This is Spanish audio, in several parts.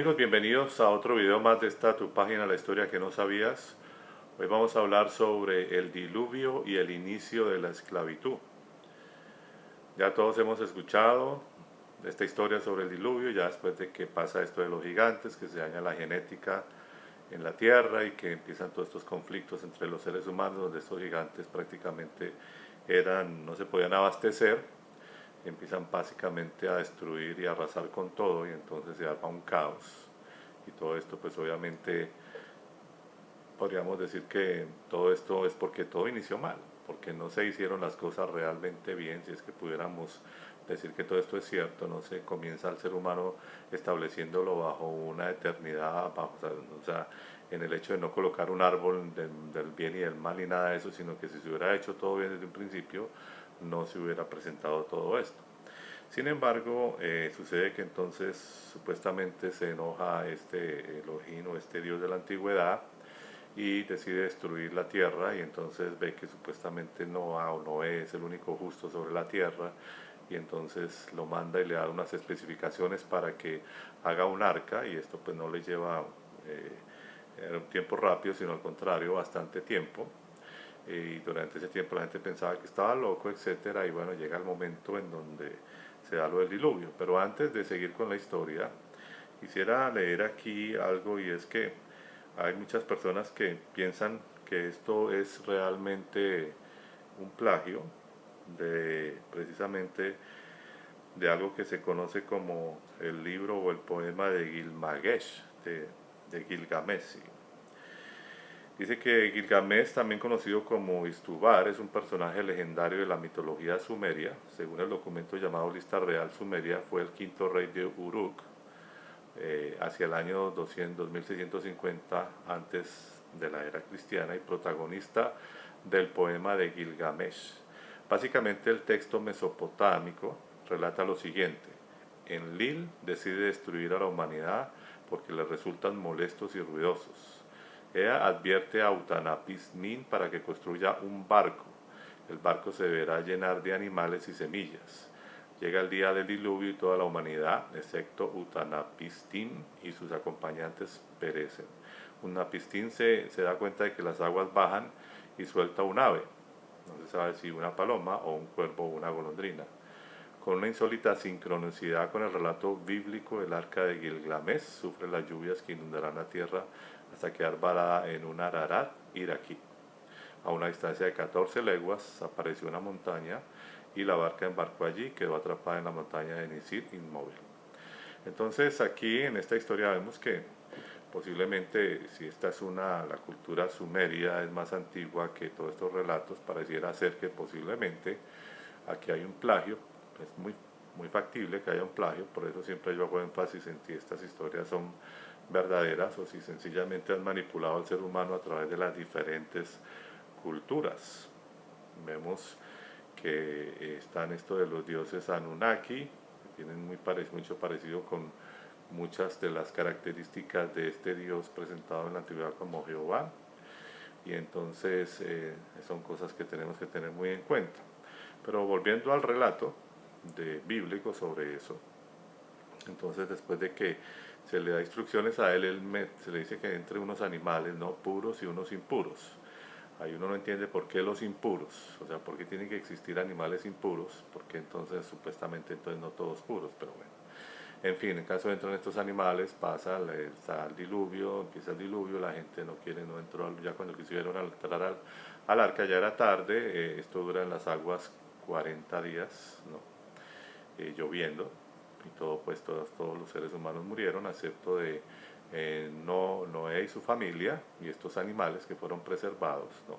amigos, bienvenidos a otro video más de esta tu página La Historia que no sabías. Hoy vamos a hablar sobre el diluvio y el inicio de la esclavitud. Ya todos hemos escuchado esta historia sobre el diluvio, ya después de que pasa esto de los gigantes, que se daña la genética en la tierra y que empiezan todos estos conflictos entre los seres humanos, donde estos gigantes prácticamente no se podían abastecer, empiezan básicamente a destruir y a arrasar con todo, y entonces se arma un caos. Y todo esto pues obviamente podríamos decir que todo esto es porque todo inició mal, porque no se hicieron las cosas realmente bien. Si es que pudiéramos decir que todo esto es cierto, no se comienza al ser humano estableciéndolo bajo una eternidad, o sea, en el hecho de no colocar un árbol del bien y del mal y nada de eso, sino que si se hubiera hecho todo bien desde un principio, no se hubiera presentado todo esto. Sin embargo, sucede que entonces supuestamente se enoja este Elohim o este Dios de la antigüedad y decide destruir la tierra, y entonces ve que supuestamente Noah o Noé es el único justo sobre la tierra, y entonces lo manda y le da unas especificaciones para que haga un arca, y esto pues no le lleva un tiempo rápido, sino al contrario bastante tiempo. Y durante ese tiempo la gente pensaba que estaba loco, etcétera, y bueno, llega el momento en donde se da lo del diluvio. Pero antes de seguir con la historia, quisiera leer aquí algo, y es que hay muchas personas que piensan que esto es realmente un plagio de precisamente de algo que se conoce como el libro o el poema de Gilgamesh, de Gilgamesh. Dice que Gilgamesh, también conocido como Istubar, es un personaje legendario de la mitología sumeria. Según el documento llamado Lista Real Sumeria, fue el quinto rey de Uruk hacia el año 2650 antes de la era cristiana, y protagonista del poema de Gilgamesh. Básicamente el texto mesopotámico relata lo siguiente: Enlil decide destruir a la humanidad porque le resultan molestos y ruidosos. Ella advierte a Utnapishtim para que construya un barco. El barco se deberá llenar de animales y semillas. Llega el día del diluvio y toda la humanidad, excepto Utnapishtim y sus acompañantes, perecen. Utnapishtim se da cuenta de que las aguas bajan y suelta un ave. No se sabe si una paloma o un cuervo o una golondrina. Con una insólita sincronicidad con el relato bíblico, el arca de Gilgamesh sufre las lluvias que inundarán la tierra hasta quedar varada en un Ararat iraquí. A una distancia de 14 leguas apareció una montaña y la barca embarcó allí, quedó atrapada en la montaña de Nisir inmóvil. Entonces aquí en esta historia vemos que posiblemente, si esta es la cultura sumeria es más antigua que todos estos relatos, pareciera ser que posiblemente aquí hay un plagio. Es muy factible que haya un plagio, por eso siempre yo hago énfasis en si estas historias son verdaderas o si sencillamente han manipulado al ser humano a través de las diferentes culturas. Vemos que están esto de los dioses Anunnaki, que tienen mucho parecido con muchas de las características de este dios presentado en la antigüedad como Jehová, y entonces son cosas que tenemos que tener muy en cuenta. Pero volviendo al relato bíblico sobre eso, entonces después de que se le da instrucciones a él, se le dice que entre unos animales no puros y unos impuros. Ahí uno no entiende por qué los impuros, o sea, por qué tienen que existir animales impuros, porque entonces supuestamente entonces no todos puros, pero bueno. En fin, en caso de entrar estos animales, pasa el diluvio, empieza el diluvio, la gente no quiere, no entró, ya cuando quisieron entrar al arca ya era tarde. Esto dura en las aguas 40 días, ¿no? Lloviendo, y todo, pues todos los seres humanos murieron, excepto de Noé y su familia y estos animales que fueron preservados, ¿no?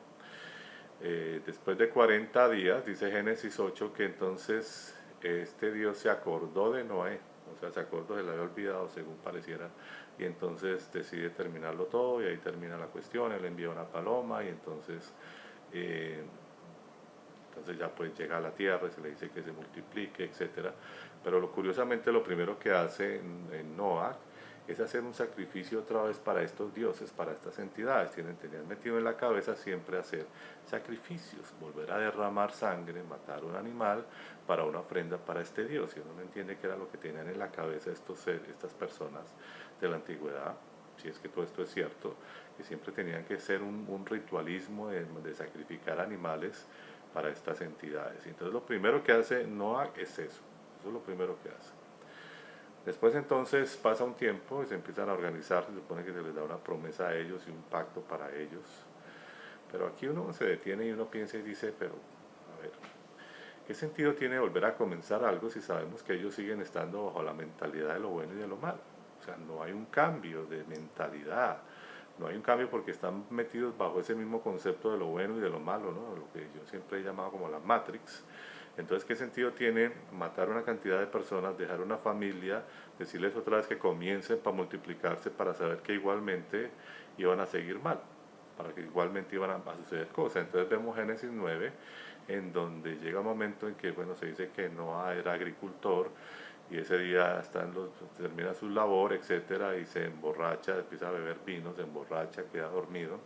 Después de 40 días, dice Génesis 8, que entonces este Dios se acordó de Noé, o sea, se acordó, se le había olvidado según pareciera, y entonces decide terminarlo todo, y ahí termina la cuestión. Él envía una paloma, y eh, entonces ya pues llega a la tierra y se le dice que se multiplique, etcétera. Pero curiosamente lo primero que hace en Noah es hacer un sacrificio otra vez para estos dioses, para estas entidades. Tenían metido en la cabeza siempre hacer sacrificios, volver a derramar sangre, matar un animal para una ofrenda para este dios. Y uno no entiende qué era lo que tenían en la cabeza estas personas de la antigüedad, si es que todo esto es cierto, que siempre tenían que ser un ritualismo de sacrificar animales para estas entidades. Y entonces lo primero que hace Noah es eso es lo primero que hace. Después entonces pasa un tiempo y se empiezan a organizar, se supone que se les da una promesa a ellos y un pacto para ellos. Pero aquí uno se detiene y uno piensa y dice, pero a ver, ¿qué sentido tiene volver a comenzar algo si sabemos que ellos siguen estando bajo la mentalidad de lo bueno y de lo malo? O sea, no hay un cambio de mentalidad, no hay un cambio porque están metidos bajo ese mismo concepto de lo bueno y de lo malo, ¿no? Lo que yo siempre he llamado como la Matrix. Entonces, ¿qué sentido tiene matar una cantidad de personas, dejar una familia, decirles otra vez que comiencen para multiplicarse para saber que igualmente iban a seguir mal, para que igualmente iban a suceder cosas? Entonces vemos Génesis 9, en donde llega un momento en que, bueno, se dice que Noah era agricultor y ese día termina su labor, etcétera, y se emborracha, empieza a beber vino, se emborracha, queda dormido,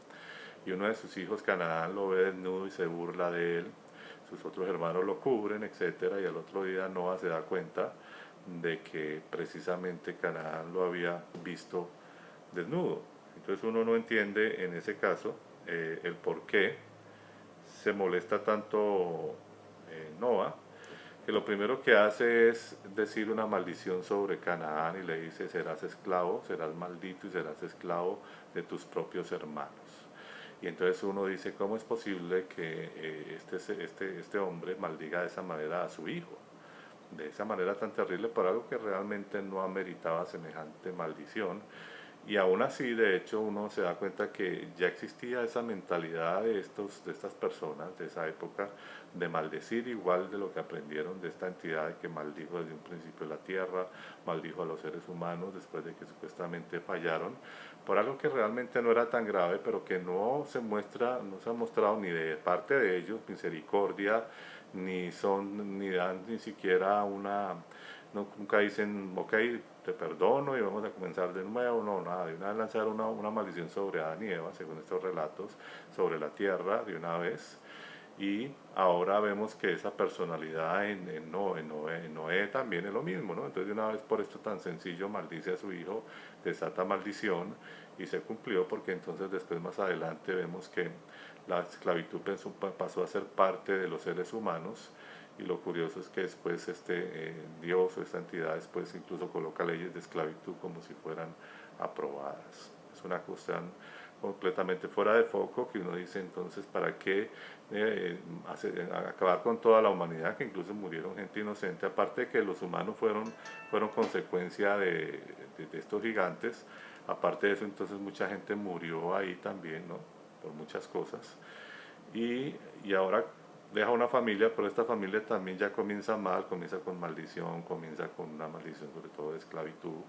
y uno de sus hijos, Canaán, lo ve desnudo y se burla de él. Sus otros hermanos lo cubren, etcétera, y al otro día Noah se da cuenta de que precisamente Canaán lo había visto desnudo. Entonces uno no entiende en ese caso el por qué se molesta tanto Noah, que lo primero que hace es decir una maldición sobre Canaán y le dice: serás esclavo, serás maldito y serás esclavo de tus propios hermanos. Y entonces uno dice, ¿cómo es posible que este hombre maldiga de esa manera a su hijo? De esa manera tan terrible por algo que realmente no ameritaba semejante maldición. Y aún así, de hecho, uno se da cuenta que ya existía esa mentalidad de estas personas de esa época de maldecir, igual de lo que aprendieron de esta entidad que maldijo desde un principio la tierra, maldijo a los seres humanos después de que supuestamente fallaron, por algo que realmente no era tan grave, pero que no se ha mostrado ni de parte de ellos misericordia, ni dan ni siquiera nunca dicen, ok, te perdono y vamos a comenzar de nuevo, no, nada, de una vez lanzar una maldición sobre Adán y Eva, según estos relatos, sobre la tierra de una vez. Y ahora vemos que esa personalidad en Noé también es lo mismo, ¿no? Entonces de una vez por esto tan sencillo maldice a su hijo, desata maldición y se cumplió, porque entonces después más adelante vemos que la esclavitud pasó a ser parte de los seres humanos. Y lo curioso es que después Dios o esta entidad después incluso coloca leyes de esclavitud como si fueran aprobadas. Es una cuestión completamente fuera de foco, que uno dice entonces para qué acabar con toda la humanidad, que incluso murieron gente inocente, aparte de que los humanos fueron consecuencia de estos gigantes. Aparte de eso, entonces mucha gente murió ahí también, ¿no? Por muchas cosas. Y ahora deja una familia, pero esta familia también ya comienza mal, comienza con maldición, comienza con una maldición sobre todo de esclavitud,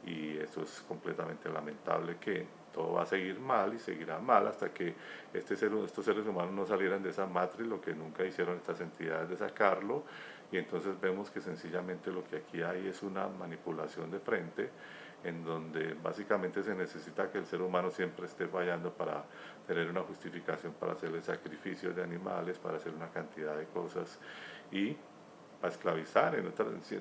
y eso es completamente lamentable, que todo va a seguir mal y seguirá mal hasta que estos seres humanos no salieran de esa matriz, lo que nunca hicieron estas entidades de sacarlo. Y entonces vemos que sencillamente lo que aquí hay es una manipulación de frente, en donde básicamente se necesita que el ser humano siempre esté fallando para tener una justificación para hacerle sacrificios de animales, para hacer una cantidad de cosas y para esclavizar. En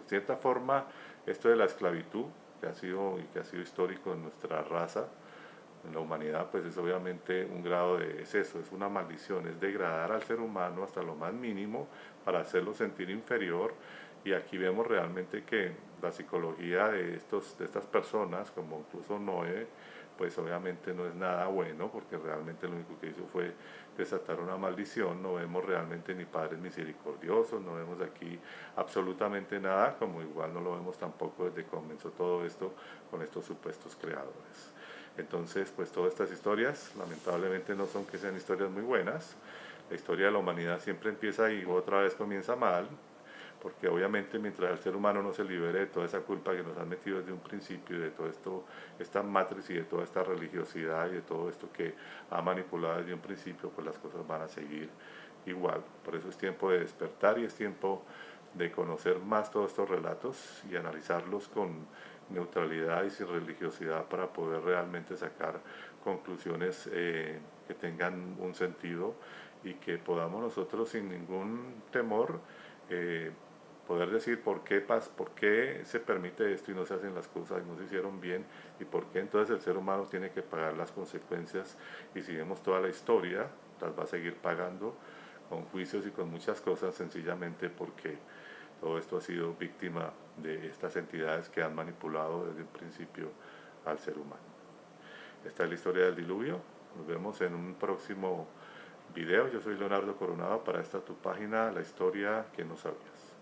cierta forma, esto de la esclavitud, que ha sido histórico en nuestra raza, en la humanidad, pues es obviamente un grado es eso, es una maldición, es degradar al ser humano hasta lo más mínimo para hacerlo sentir inferior. Y aquí vemos realmente que la psicología de estas personas, como incluso Noé, pues obviamente no es nada bueno, porque realmente lo único que hizo fue desatar una maldición. No vemos realmente ni padres misericordiosos, no vemos aquí absolutamente nada, como igual no lo vemos tampoco desde que comenzó todo esto con estos supuestos creadores. Entonces, pues todas estas historias lamentablemente no son que sean historias muy buenas. La historia de la humanidad siempre empieza y otra vez comienza mal, porque obviamente mientras el ser humano no se libere de toda esa culpa que nos han metido desde un principio, y de todo esto, esta matriz y de toda esta religiosidad y de todo esto que ha manipulado desde un principio, pues las cosas van a seguir igual. Por eso es tiempo de despertar y es tiempo de conocer más todos estos relatos y analizarlos neutralidad y sin religiosidad para poder realmente sacar conclusiones que tengan un sentido y que podamos nosotros sin ningún temor poder decir por qué se permite esto y no se hacen las cosas y no se hicieron bien y por qué entonces el ser humano tiene que pagar las consecuencias, y si vemos toda la historia las va a seguir pagando con juicios y con muchas cosas, sencillamente porque todo esto ha sido víctima de estas entidades que han manipulado desde un principio al ser humano. Esta es la historia del diluvio. Nos vemos en un próximo video. Yo soy Leonardo Coronado para esta tu página, La Historia que no sabías.